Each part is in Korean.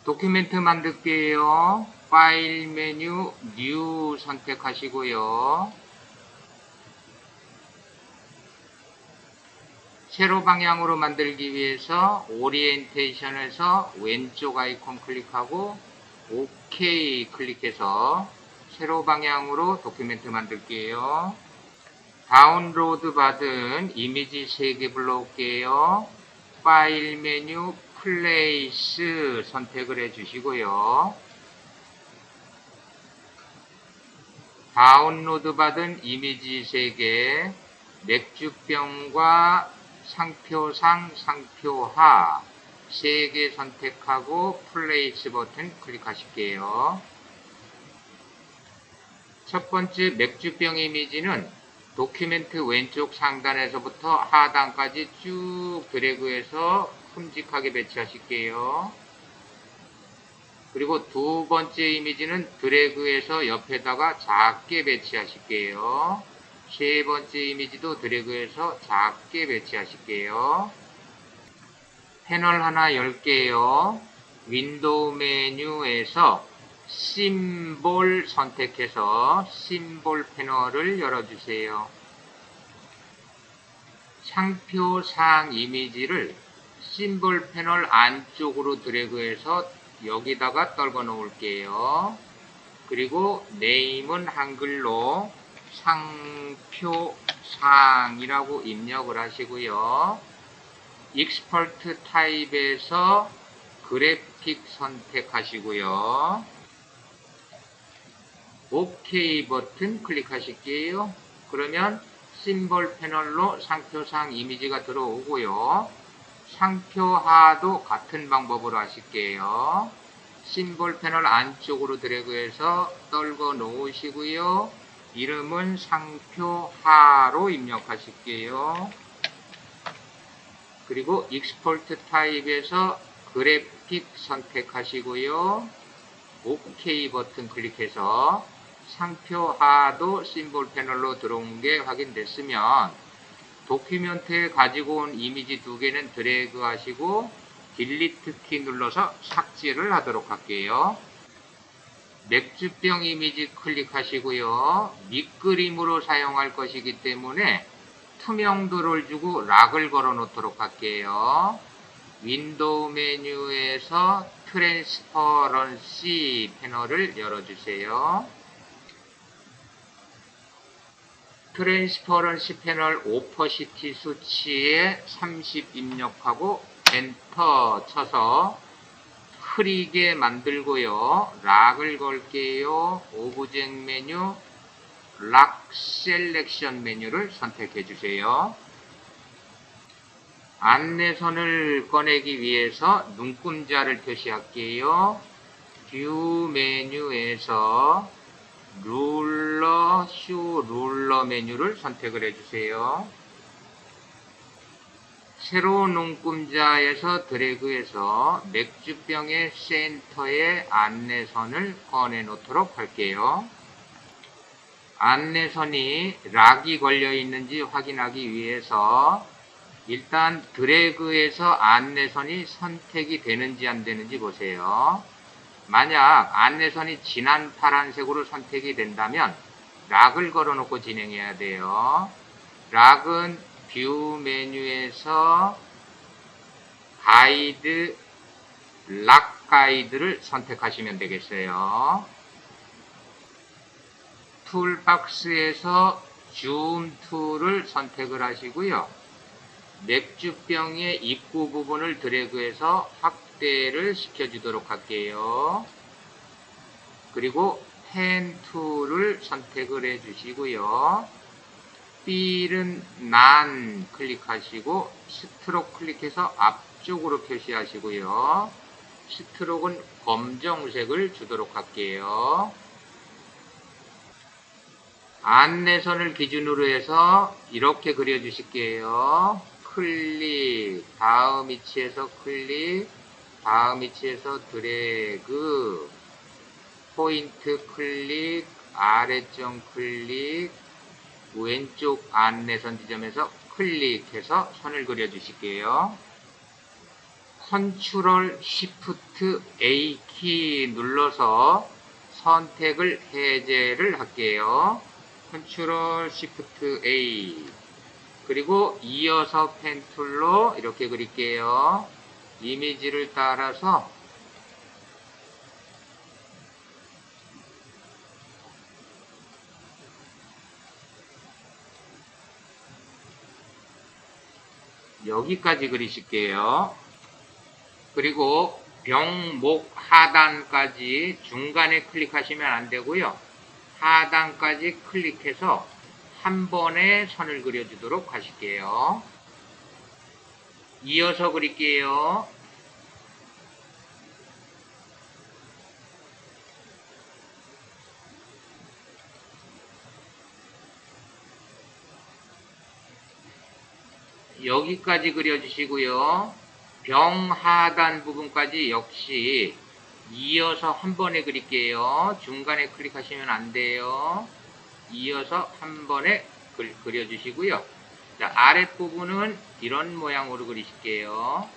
도큐멘트 만들게요. 파일 메뉴 뉴 선택하시고요. 세로 방향으로 만들기 위해서 오리엔테이션에서 왼쪽 아이콘 클릭하고 OK 클릭해서 세로 방향으로 도큐멘트 만들게요. 다운로드 받은 이미지 3개 불러올게요. 파일 메뉴 플레이스 선택을 해주시고요. 다운로드 받은 이미지 3개, 맥주병과 상표상, 상표하 3개 선택하고 플레이스 버튼 클릭하실게요. 첫 번째 맥주병 이미지는 도큐멘트 왼쪽 상단에서부터 하단까지 쭉 드래그해서 큼직하게 배치하실게요. 그리고 두 번째 이미지는 드래그해서 옆에다가 작게 배치하실게요. 세 번째 이미지도 드래그해서 작게 배치하실게요. 패널 하나 열게요. 윈도우 메뉴에서 심볼 선택해서 심볼 패널을 열어주세요. 상표상 이미지를 심볼 패널 안쪽으로 드래그해서 여기다가 떨궈 놓을게요. 그리고 네임은 한글로 상표상이라고 입력을 하시고요. 익스퍼트 타입에서 그래픽 선택하시고요. OK 버튼 클릭하실게요. 그러면 심볼 패널로 상표상 이미지가 들어오고요. 상표하도 같은 방법으로 하실게요. 심볼 패널 안쪽으로 드래그해서 떨궈 놓으시고요. 이름은 상표하로 입력하실게요. 그리고 익스포트 타입에서 그래픽 선택하시고요. OK 버튼 클릭해서 상표하도 심볼 패널로 들어온 게 확인됐으면 도큐멘트에 가지고 온 이미지 2개는 드래그 하시고 딜리트 키 눌러서 삭제를 하도록 할게요. 맥주병 이미지 클릭하시고요. 밑그림으로 사용할 것이기 때문에 투명도를 주고 락을 걸어 놓도록 할게요. 윈도우 메뉴에서 트랜스퍼런시 패널을 열어주세요. 트랜스퍼런시 패널 오퍼시티 수치에 30 입력하고 엔터 쳐서 흐리게 만들고요. 락을 걸게요. 오브젝트 메뉴 락 셀렉션 메뉴를 선택해 주세요. 안내선을 꺼내기 위해서 눈금자를 표시할게요. 뷰 메뉴에서 룰러, 쇼 룰러 메뉴를 선택을 해주세요. 새로운 눈금자에서 드래그해서 맥주병의 센터에 안내선을 꺼내 놓도록 할게요. 안내선이 락이 걸려 있는지 확인하기 위해서 일단 드래그해서 안내선이 선택이 되는지 안 되는지 보세요. 만약 안내선이 진한 파란색으로 선택이 된다면 락을 걸어놓고 진행해야 돼요. 락은 뷰 메뉴에서 가이드, 락 가이드를 선택하시면 되겠어요. 툴박스에서 줌 툴을 선택을 하시고요. 맥주병의 입구 부분을 드래그해서 확대를 시켜주도록 할게요. 그리고 펜 툴을 선택을 해주시고요. 필은 난 클릭하시고 스트로크 클릭해서 앞쪽으로 표시하시고요. 스트로크는 검정색을 주도록 할게요. 안내선을 기준으로 해서 이렇게 그려주실게요. 클릭, 다음 위치에서 클릭, 다음 위치에서 드래그, 포인트 클릭, 아래점 클릭, 왼쪽 안내선 지점에서 클릭해서 선을 그려주실게요. 컨트롤 시프트 A 키 눌러서 선택을 해제를 할게요. 컨트롤 시프트 A. 그리고 이어서 펜 툴로 이렇게 그릴게요. 이미지를 따라서 여기까지 그리실게요. 그리고 병목 하단까지 중간에 클릭하시면 안 되고요. 하단까지 클릭해서 한 번에 선을 그려주도록 하실게요. 이어서 그릴게요. 여기까지 그려주시고요. 병 하단 부분까지 역시 이어서 한 번에 그릴게요. 중간에 클릭하시면 안 돼요. 이어서 한 번에 그려주시고요. 자, 아랫부분은 이런 모양으로 그리실게요.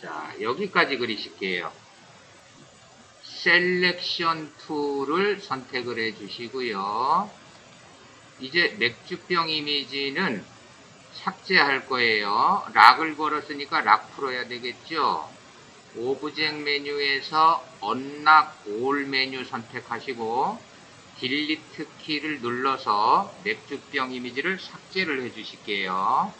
자, 여기까지 그리실게요. 셀렉션 툴을 선택을 해 주시고요. 이제 맥주병 이미지는 삭제할 거예요. 락을 걸었으니까 락 풀어야 되겠죠. 오브젝트 메뉴에서 언락 올 메뉴 선택하시고 딜리트 키를 눌러서 맥주병 이미지를 삭제를 해 주실게요.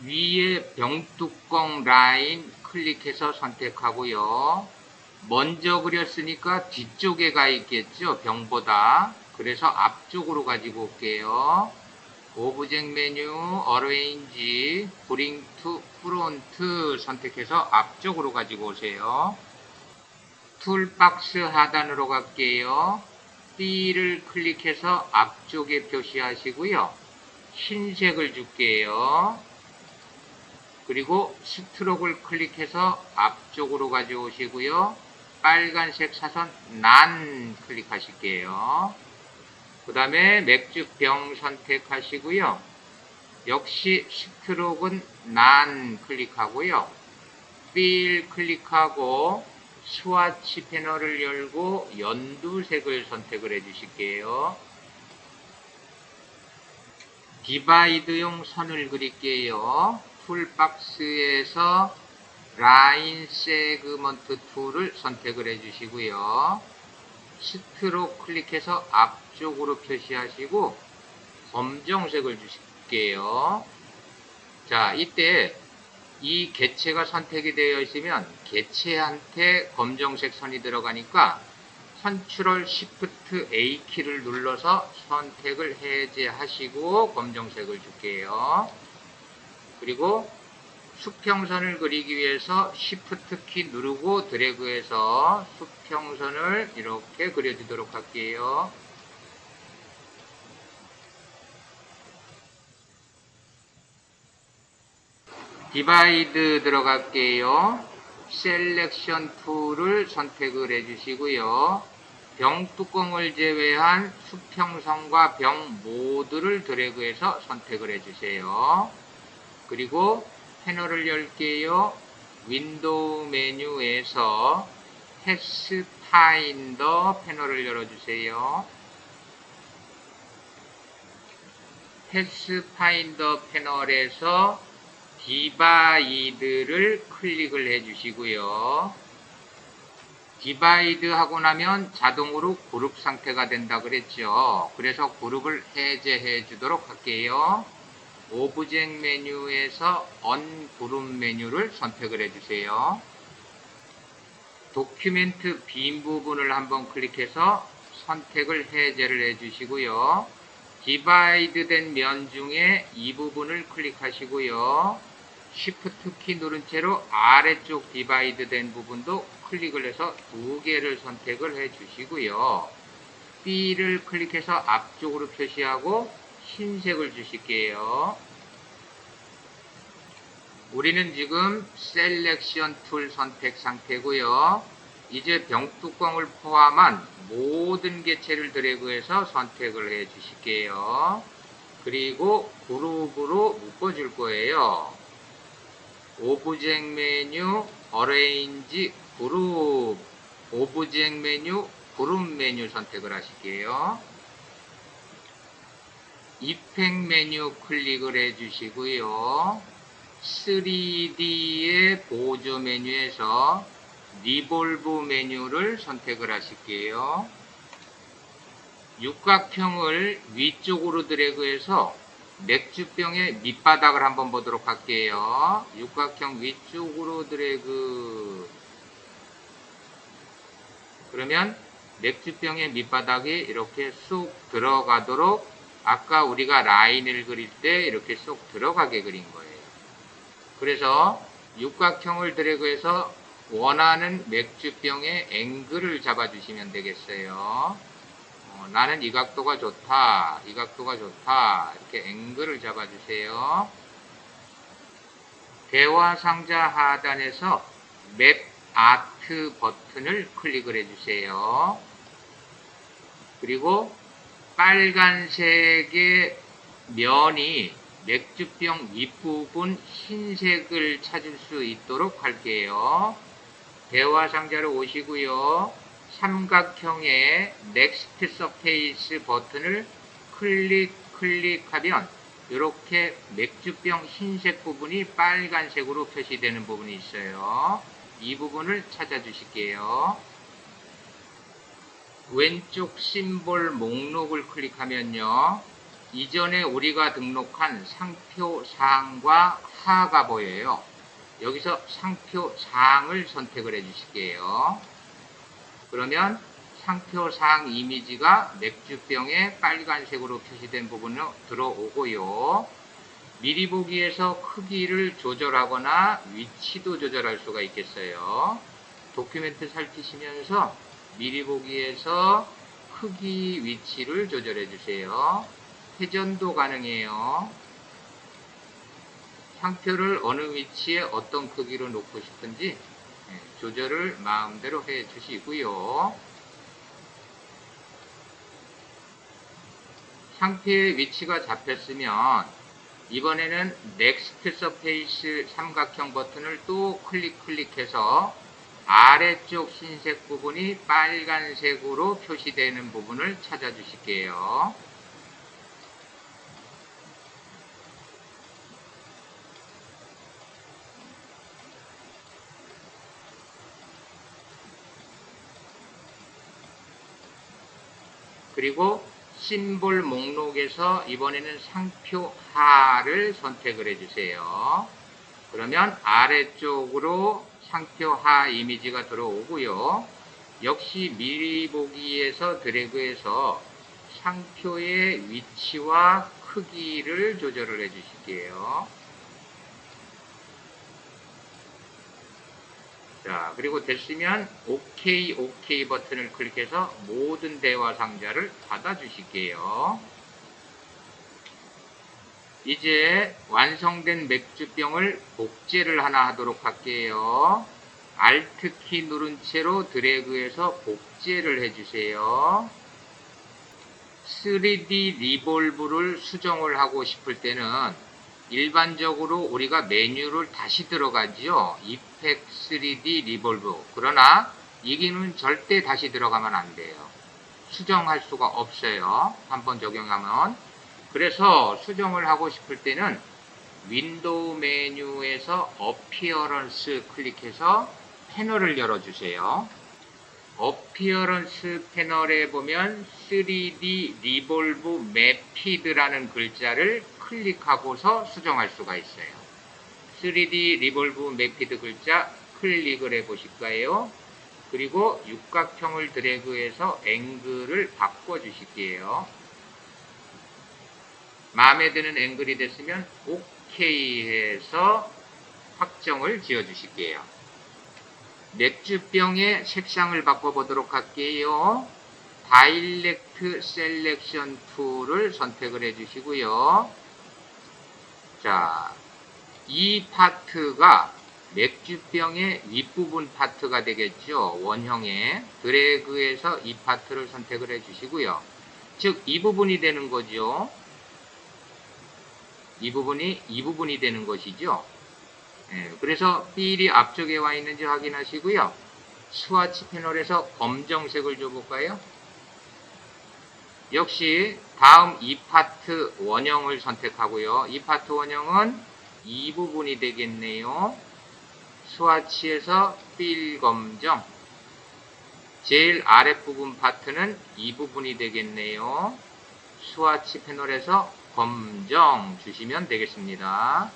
위에 병뚜껑 라인 클릭해서 선택하고요. 먼저 그렸으니까 뒤쪽에 가 있겠죠. 병보다. 그래서 앞쪽으로 가지고 올게요. 오브젝트 메뉴, 어레인지, 브링 투 프론트 선택해서 앞쪽으로 가지고 오세요. 툴박스 하단으로 갈게요. B를 클릭해서 앞쪽에 표시하시고요. 흰색을 줄게요. 그리고 스트로크를 클릭해서 앞쪽으로 가져오시고요. 빨간색 사선 난 클릭하실게요. 그 다음에 맥주병 선택하시고요. 역시 스트로크는 난 클릭하고요. 필 클릭하고 스와치 패널을 열고 연두색을 선택을 해 주실게요. 디바이드용 선을 그릴게요. 툴박스에서 라인 세그먼트 툴을 선택을 해 주시고요. 스트로크 클릭해서 앞쪽으로 표시하시고 검정색을 주실게요. 자, 이때 이 개체가 선택이 되어 있으면 개체한테 검정색 선이 들어가니까 컨트롤 시프트 A 키를 눌러서 선택을 해제하시고 검정색을 줄게요. 그리고 수평선을 그리기 위해서 시프트 키 누르고 드래그해서 수평선을 이렇게 그려주도록 할게요. 디바이드 들어갈게요. 셀렉션 툴을 선택을 해주시고요. 병뚜껑을 제외한 수평선과 병 모두를 드래그해서 선택을 해주세요. 그리고 패널을 열게요. 윈도우 메뉴에서 패스파인더 패널을 열어주세요. 패스파인더 패널에서 디바이드를 클릭을 해주시고요. 디바이드 하고 나면 자동으로 그룹 상태가 된다 그랬죠. 그래서 그룹을 해제해 주도록 할게요. 오브젝트 메뉴에서 언그룹 메뉴를 선택을 해주세요. 도큐멘트 빈 부분을 한번 클릭해서 선택을 해제를 해주시고요. 디바이드 된 면 중에 이 부분을 클릭하시고요. Shift 키 누른 채로 아래쪽 디바이드 된 부분도 클릭을 해서 두 개를 선택을 해주시고요. B를 클릭해서 앞쪽으로 표시하고 흰색을 주실게요. 우리는 지금 셀렉션 툴 선택 상태고요. 이제 병뚜껑을 포함한 모든 개체를 드래그해서 선택을 해 주실게요. 그리고 그룹으로 묶어줄 거예요. 오브젝트 메뉴, 어레인지, 그룹, 오브젝트 메뉴, 그룹 메뉴 선택을 하실게요. 이펙트 메뉴 클릭을 해 주시고요. 3D의 보조 메뉴에서 리볼브 메뉴를 선택을 하실게요. 육각형을 위쪽으로 드래그해서 맥주병의 밑바닥을 한번 보도록 할게요. 육각형 위쪽으로 드래그. 그러면 맥주병의 밑바닥이 이렇게 쏙 들어가도록 아까 우리가 라인을 그릴 때 이렇게 쏙 들어가게 그린 거예요. 그래서 육각형을 드래그해서 원하는 맥주병의 앵글을 잡아주시면 되겠어요. 나는 이 각도가 좋다, 이 각도가 좋다, 이렇게 앵글을 잡아주세요. 대화 상자 하단에서 맵 아트 버튼을 클릭을 해주세요. 그리고 빨간색의 면이 맥주병 윗부분 흰색을 찾을 수 있도록 할게요. 대화 상자로 오시고요. 삼각형의 Next Surface 버튼을 클릭하면 이렇게 맥주병 흰색 부분이 빨간색으로 표시되는 부분이 있어요. 이 부분을 찾아주실게요. 왼쪽 심볼 목록을 클릭하면요. 이전에 우리가 등록한 상표 사항과 하가 보여요. 여기서 상표 사항을 선택을 해주실게요. 그러면 상표 사항 이미지가 맥주병에 빨간색으로 표시된 부분으로 들어오고요. 미리 보기에서 크기를 조절하거나 위치도 조절할 수가 있겠어요. 도큐멘트 살피시면서 미리 보기에서 크기 위치를 조절해 주세요. 회전도 가능해요. 상표를 어느 위치에 어떤 크기로 놓고 싶은지 조절을 마음대로 해 주시고요. 상표의 위치가 잡혔으면 이번에는 Next Surface 삼각형 버튼을 또 클릭해서 아래쪽 흰색 부분이 빨간색으로 표시되는 부분을 찾아주실게요. 그리고 심볼 목록에서 이번에는 상표 하를 선택을 해주세요. 그러면 아래쪽으로 상표 하 이미지가 들어오고요. 역시 미리 보기에서 드래그해서 상표의 위치와 크기를 조절을 해주실게요. 자, 그리고 됐으면 OK 버튼을 클릭해서 모든 대화 상자를 닫아주실게요. 이제 완성된 맥주병을 복제를 하나 하도록 할게요. Alt키 누른 채로 드래그해서 복제를 해주세요. 3D 리볼브를 수정을 하고 싶을 때는 일반적으로 우리가 메뉴를 다시 들어가죠. 이펙트 3D 리볼브. 그러나 이 기능은 절대 다시 들어가면 안 돼요. 수정할 수가 없어요. 한번 적용하면. 그래서 수정을 하고 싶을 때는 윈도우 메뉴에서 어피어런스 클릭해서 패널을 열어주세요. 어피어런스 패널에 보면 3D 리볼브 매피드라는 글자를 클릭하고서 수정할 수가 있어요. 3D 리볼브 매피드 글자 클릭을 해 보실까요? 그리고 육각형을 드래그해서 앵글을 바꿔 주실게요. 마음에 드는 앵글이 됐으면 OK 해서 확정을 지어 주실게요. 맥주병의 색상을 바꿔보도록 할게요. 다이렉트 셀렉션 툴을 선택을 해주시고요. 자, 이 파트가 맥주병의 윗부분 파트가 되겠죠. 원형에 드래그해서 이 파트를 선택을 해주시고요. 즉 이 부분이 되는 거죠. 이 부분이 되는 것이죠. 그래서 필이 앞쪽에 와 있는지 확인하시고요. 스와치 패널에서 검정색을 줘볼까요? 역시 다음 이 파트 원형을 선택하고요. 이 파트 원형은 이 부분이 되겠네요. 스와치에서 필 검정. 제일 아랫부분 파트는 이 부분이 되겠네요. 스와치 패널에서 검정 주시면 되겠습니다.